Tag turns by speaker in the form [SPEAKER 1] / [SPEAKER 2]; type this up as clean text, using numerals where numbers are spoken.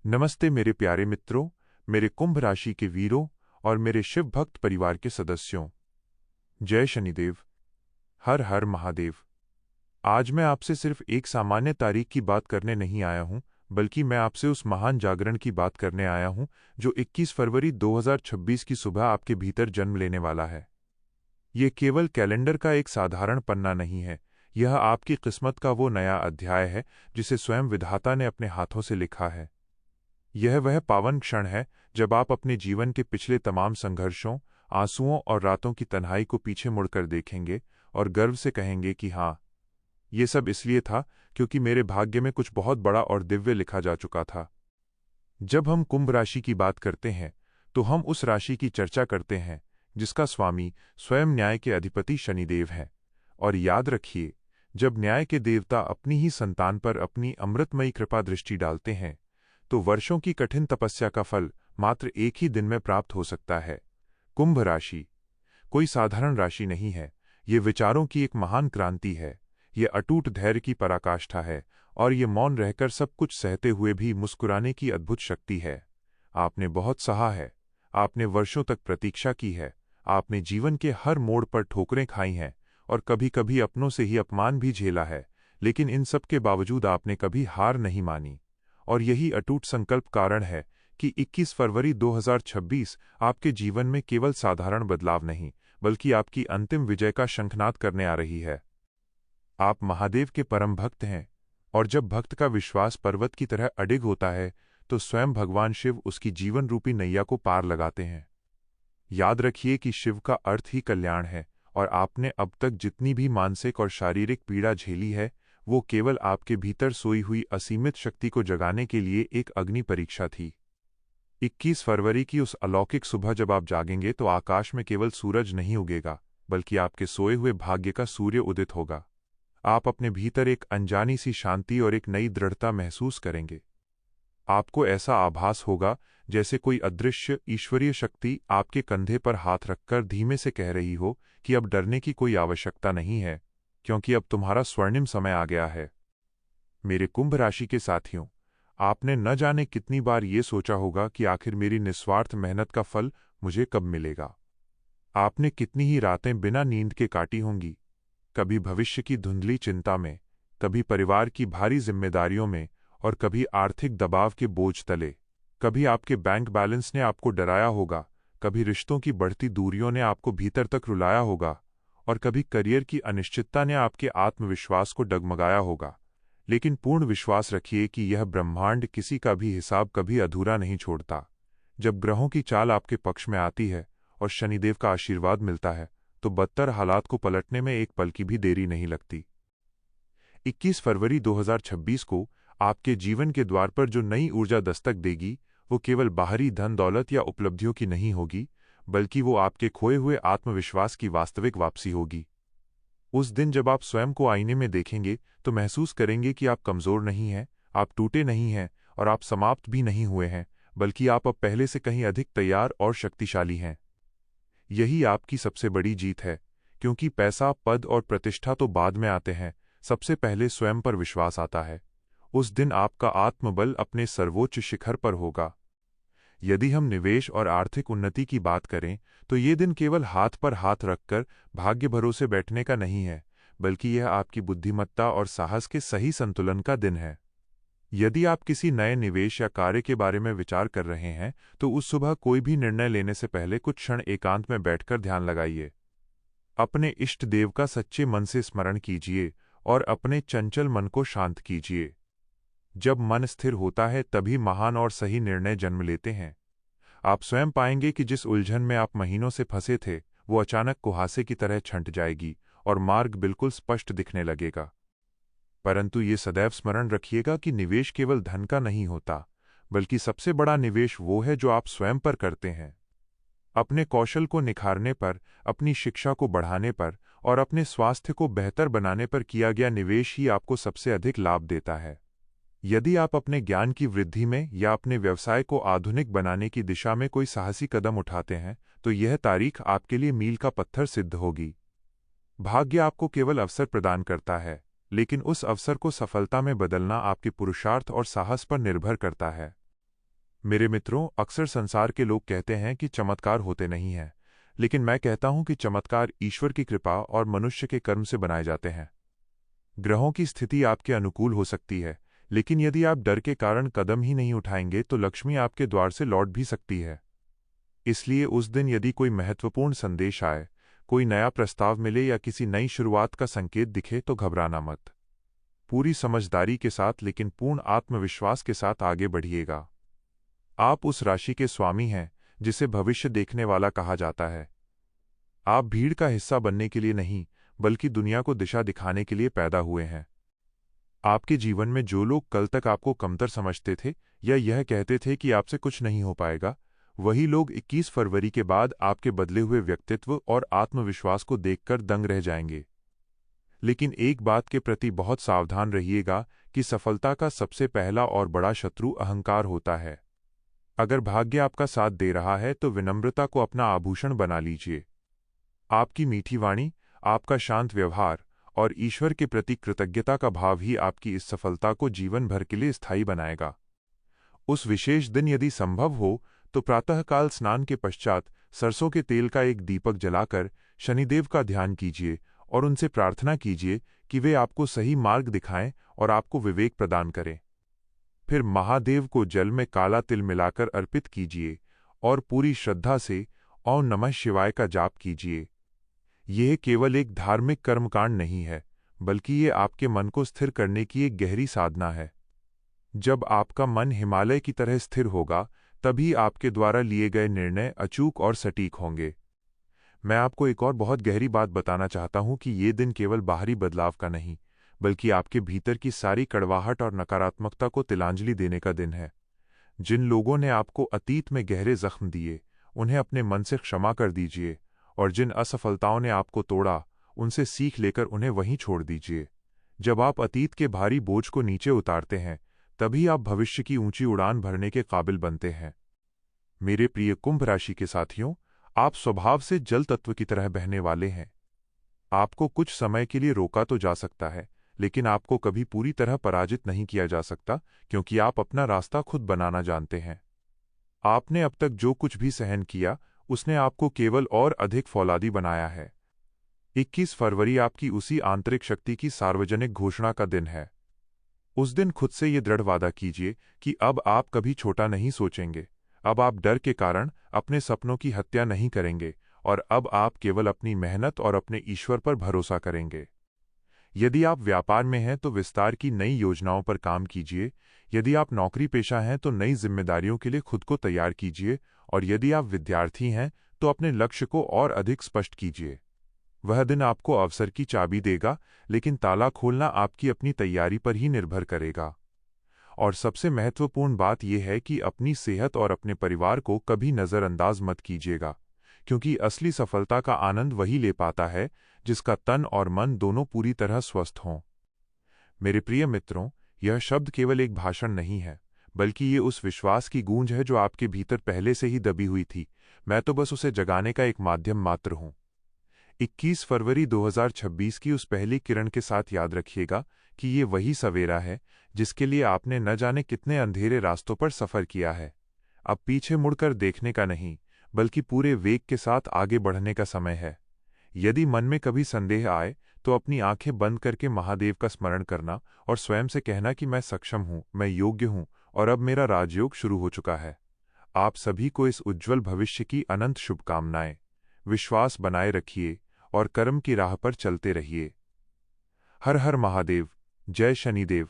[SPEAKER 1] नमस्ते मेरे प्यारे मित्रों, मेरे कुंभ राशि के वीरों और मेरे शिव भक्त परिवार के सदस्यों। जय शनिदेव, हर हर महादेव। आज मैं आपसे सिर्फ एक सामान्य तारीख की बात करने नहीं आया हूं, बल्कि मैं आपसे उस महान जागरण की बात करने आया हूं जो 21 फरवरी 2026 की सुबह आपके भीतर जन्म लेने वाला है। ये केवल कैलेंडर का एक साधारण पन्ना नहीं है, यह आपकी किस्मत का वो नया अध्याय है जिसे स्वयं विधाता ने अपने हाथों से लिखा है। यह वह पावन क्षण है जब आप अपने जीवन के पिछले तमाम संघर्षों, आंसुओं और रातों की तन्हाई को पीछे मुड़कर देखेंगे और गर्व से कहेंगे कि हाँ, ये सब इसलिए था क्योंकि मेरे भाग्य में कुछ बहुत बड़ा और दिव्य लिखा जा चुका था। जब हम कुंभ राशि की बात करते हैं, तो हम उस राशि की चर्चा करते हैं जिसका स्वामी स्वयं न्याय के अधिपति शनिदेव हैं। और याद रखिए, जब न्याय के देवता अपनी ही संतान पर अपनी अमृतमयी कृपा दृष्टि डालते हैं, तो वर्षों की कठिन तपस्या का फल मात्र एक ही दिन में प्राप्त हो सकता है। कुंभ राशि कोई साधारण राशि नहीं है, ये विचारों की एक महान क्रांति है, ये अटूट धैर्य की पराकाष्ठा है और ये मौन रहकर सब कुछ सहते हुए भी मुस्कुराने की अद्भुत शक्ति है। आपने बहुत सहा है, आपने वर्षों तक प्रतीक्षा की है, आपने जीवन के हर मोड़ पर ठोकरें खाई हैं और कभी-कभी अपनों से ही अपमान भी झेला है, लेकिन इन सब के बावजूद आपने कभी हार नहीं मानी। और यही अटूट संकल्प कारण है कि 21 फरवरी 2026 आपके जीवन में केवल साधारण बदलाव नहीं, बल्कि आपकी अंतिम विजय का शंखनाद करने आ रही है। आप महादेव के परम भक्त हैं, और जब भक्त का विश्वास पर्वत की तरह अडिग होता है, तो स्वयं भगवान शिव उसकी जीवन रूपी नैया को पार लगाते हैं। याद रखिए कि शिव का अर्थ ही कल्याण है, और आपने अब तक जितनी भी मानसिक और शारीरिक पीड़ा झेली है, वो केवल आपके भीतर सोई हुई असीमित शक्ति को जगाने के लिए एक अग्नि परीक्षा थी। 21 फरवरी की उस अलौकिक सुबह जब आप जागेंगे तो आकाश में केवल सूरज नहीं उगेगा, बल्कि आपके सोए हुए भाग्य का सूर्य उदित होगा। आप अपने भीतर एक अनजानी सी शांति और एक नई दृढ़ता महसूस करेंगे। आपको ऐसा आभास होगा जैसे कोई अदृश्य ईश्वरीय शक्ति आपके कंधे पर हाथ रखकर धीमे से कह रही हो कि अब डरने की कोई आवश्यकता नहीं है, क्योंकि अब तुम्हारा स्वर्णिम समय आ गया है। मेरे कुंभ राशि के साथियों, आपने न जाने कितनी बार ये सोचा होगा कि आखिर मेरी निस्वार्थ मेहनत का फल मुझे कब मिलेगा। आपने कितनी ही रातें बिना नींद के काटी होंगी, कभी भविष्य की धुंधली चिंता में, कभी परिवार की भारी जिम्मेदारियों में, और कभी आर्थिक दबाव के बोझ तले। कभी आपके बैंक बैलेंस ने आपको डराया होगा, कभी रिश्तों की बढ़ती दूरियों ने आपको भीतर तक रुलाया होगा, और कभी करियर की अनिश्चितता ने आपके आत्मविश्वास को डगमगाया होगा। लेकिन पूर्ण विश्वास रखिए कि यह ब्रह्मांड किसी का भी हिसाब कभी अधूरा नहीं छोड़ता। जब ग्रहों की चाल आपके पक्ष में आती है और शनिदेव का आशीर्वाद मिलता है, तो बदतर हालात को पलटने में एक पल की भी देरी नहीं लगती। 21 फरवरी 2026 को आपके जीवन के द्वार पर जो नई ऊर्जा दस्तक देगी, वो केवल बाहरी धन दौलत या उपलब्धियों की नहीं होगी, बल्कि वो आपके खोए हुए आत्मविश्वास की वास्तविक वापसी होगी। उस दिन जब आप स्वयं को आईने में देखेंगे तो महसूस करेंगे कि आप कमजोर नहीं हैं, आप टूटे नहीं हैं, और आप समाप्त भी नहीं हुए हैं, बल्कि आप अब पहले से कहीं अधिक तैयार और शक्तिशाली हैं। यही आपकी सबसे बड़ी जीत है, क्योंकि पैसा, पद और प्रतिष्ठा तो बाद में आते हैं, सबसे पहले स्वयं पर विश्वास आता है। उस दिन आपका आत्मबल अपने सर्वोच्च शिखर पर होगा। यदि हम निवेश और आर्थिक उन्नति की बात करें, तो ये दिन केवल हाथ पर हाथ रखकर भाग्य भरोसे बैठने का नहीं है, बल्कि यह आपकी बुद्धिमत्ता और साहस के सही संतुलन का दिन है। यदि आप किसी नए निवेश या कार्य के बारे में विचार कर रहे हैं, तो उस सुबह कोई भी निर्णय लेने से पहले कुछ क्षण एकांत में बैठकर ध्यान लगाइए। अपने इष्ट देव का सच्चे मन से स्मरण कीजिए और अपने चंचल मन को शांत कीजिए। जब मन स्थिर होता है, तभी महान और सही निर्णय जन्म लेते हैं। आप स्वयं पाएंगे कि जिस उलझन में आप महीनों से फंसे थे, वो अचानक कुहासे की तरह छंट जाएगी और मार्ग बिल्कुल स्पष्ट दिखने लगेगा। परंतु ये सदैव स्मरण रखिएगा कि निवेश केवल धन का नहीं होता, बल्कि सबसे बड़ा निवेश वो है जो आप स्वयं पर करते हैं। अपने कौशल को निखारने पर, अपनी शिक्षा को बढ़ाने पर और अपने स्वास्थ्य को बेहतर बनाने पर किया गया निवेश ही आपको सबसे अधिक लाभ देता है। यदि आप अपने ज्ञान की वृद्धि में या अपने व्यवसाय को आधुनिक बनाने की दिशा में कोई साहसी कदम उठाते हैं, तो यह तारीख आपके लिए मील का पत्थर सिद्ध होगी। भाग्य आपको केवल अवसर प्रदान करता है, लेकिन उस अवसर को सफलता में बदलना आपके पुरुषार्थ और साहस पर निर्भर करता है। मेरे मित्रों, अक्सर संसार के लोग कहते हैं कि चमत्कार होते नहीं हैं, लेकिन मैं कहता हूं कि चमत्कार ईश्वर की कृपा और मनुष्य के कर्म से बनाए जाते हैं। ग्रहों की स्थिति आपके अनुकूल हो सकती है, लेकिन यदि आप डर के कारण कदम ही नहीं उठाएंगे तो लक्ष्मी आपके द्वार से लौट भी सकती है। इसलिए उस दिन यदि कोई महत्वपूर्ण संदेश आए, कोई नया प्रस्ताव मिले या किसी नई शुरुआत का संकेत दिखे तो घबराना मत। पूरी समझदारी के साथ लेकिन पूर्ण आत्मविश्वास के साथ आगे बढ़िएगा। आप उस राशि के स्वामी हैं जिसे भविष्य देखने वाला कहा जाता है। आप भीड़ का हिस्सा बनने के लिए नहीं, बल्कि दुनिया को दिशा दिखाने के लिए पैदा हुए हैं। आपके जीवन में जो लोग कल तक आपको कमतर समझते थे या यह कहते थे कि आपसे कुछ नहीं हो पाएगा, वही लोग 21 फरवरी के बाद आपके बदले हुए व्यक्तित्व और आत्मविश्वास को देखकर दंग रह जाएंगे। लेकिन एक बात के प्रति बहुत सावधान रहिएगा कि सफलता का सबसे पहला और बड़ा शत्रु अहंकार होता है। अगर भाग्य आपका साथ दे रहा है तो विनम्रता को अपना आभूषण बना लीजिए। आपकी मीठी वाणी, आपका शांत व्यवहार और ईश्वर के प्रति कृतज्ञता का भाव ही आपकी इस सफलता को जीवन भर के लिए स्थायी बनाएगा। उस विशेष दिन यदि संभव हो तो प्रातःकाल स्नान के पश्चात सरसों के तेल का एक दीपक जलाकर शनिदेव का ध्यान कीजिए और उनसे प्रार्थना कीजिए कि वे आपको सही मार्ग दिखाएं और आपको विवेक प्रदान करें। फिर महादेव को जल में काला तिल मिलाकर अर्पित कीजिए और पूरी श्रद्धा से ओम नमः शिवाय का जाप कीजिए। यह केवल एक धार्मिक कर्मकांड नहीं है, बल्कि ये आपके मन को स्थिर करने की एक गहरी साधना है। जब आपका मन हिमालय की तरह स्थिर होगा, तभी आपके द्वारा लिए गए निर्णय अचूक और सटीक होंगे। मैं आपको एक और बहुत गहरी बात बताना चाहता हूं कि ये दिन केवल बाहरी बदलाव का नहीं, बल्कि आपके भीतर की सारी कड़वाहट और नकारात्मकता को तिलांजलि देने का दिन है। जिन लोगों ने आपको अतीत में गहरे जख्म दिए, उन्हें अपने मन से क्षमा कर दीजिए, और जिन असफलताओं ने आपको तोड़ा, उनसे सीख लेकर उन्हें वहीं छोड़ दीजिए। जब आप अतीत के भारी बोझ को नीचे उतारते हैं, तभी आप भविष्य की ऊंची उड़ान भरने के काबिल बनते हैं। मेरे प्रिय कुंभ राशि के साथियों, आप स्वभाव से जल तत्व की तरह बहने वाले हैं। आपको कुछ समय के लिए रोका तो जा सकता है, लेकिन आपको कभी पूरी तरह पराजित नहीं किया जा सकता, क्योंकि आप अपना रास्ता खुद बनाना जानते हैं। आपने अब तक जो कुछ भी सहन किया, उसने आपको केवल और अधिक फौलादी बनाया है। 21 फरवरी आपकी उसी आंतरिक शक्ति की सार्वजनिक घोषणा का दिन है। उस दिन खुद से ये दृढ़ वादा कीजिए कि अब आप कभी छोटा नहीं सोचेंगे, अब आप डर के कारण अपने सपनों की हत्या नहीं करेंगे, और अब आप केवल अपनी मेहनत और अपने ईश्वर पर भरोसा करेंगे। यदि आप व्यापार में हैं तो विस्तार की नई योजनाओं पर काम कीजिए, यदि आप नौकरी पेशा हैं तो नई जिम्मेदारियों के लिए खुद को तैयार कीजिए, और यदि आप विद्यार्थी हैं तो अपने लक्ष्य को और अधिक स्पष्ट कीजिए। वह दिन आपको अवसर की चाबी देगा, लेकिन ताला खोलना आपकी अपनी तैयारी पर ही निर्भर करेगा। और सबसे महत्वपूर्ण बात यह है कि अपनी सेहत और अपने परिवार को कभी नज़रअंदाज मत कीजिएगा, क्योंकि असली सफलता का आनंद वही ले पाता है जिसका तन और मन दोनों पूरी तरह स्वस्थ हों। मेरे प्रिय मित्रों, यह शब्द केवल एक भाषण नहीं है, बल्कि ये उस विश्वास की गूंज है जो आपके भीतर पहले से ही दबी हुई थी। मैं तो बस उसे जगाने का एक माध्यम मात्र हूं। 21 फरवरी 2026 की उस पहली किरण के साथ याद रखिएगा कि ये वही सवेरा है जिसके लिए आपने न जाने कितने अंधेरे रास्तों पर सफ़र किया है। अब पीछे मुड़कर देखने का नहीं, बल्कि पूरे वेग के साथ आगे बढ़ने का समय है। यदि मन में कभी संदेह आए तो अपनी आंखें बंद करके महादेव का स्मरण करना और स्वयं से कहना कि मैं सक्षम हूँ, मैं योग्य हूँ, और अब मेरा राजयोग शुरू हो चुका है। आप सभी को इस उज्ज्वल भविष्य की अनंत शुभकामनाएं। विश्वास बनाए रखिए और कर्म की राह पर चलते रहिए। हर हर महादेव। जय शनिदेव।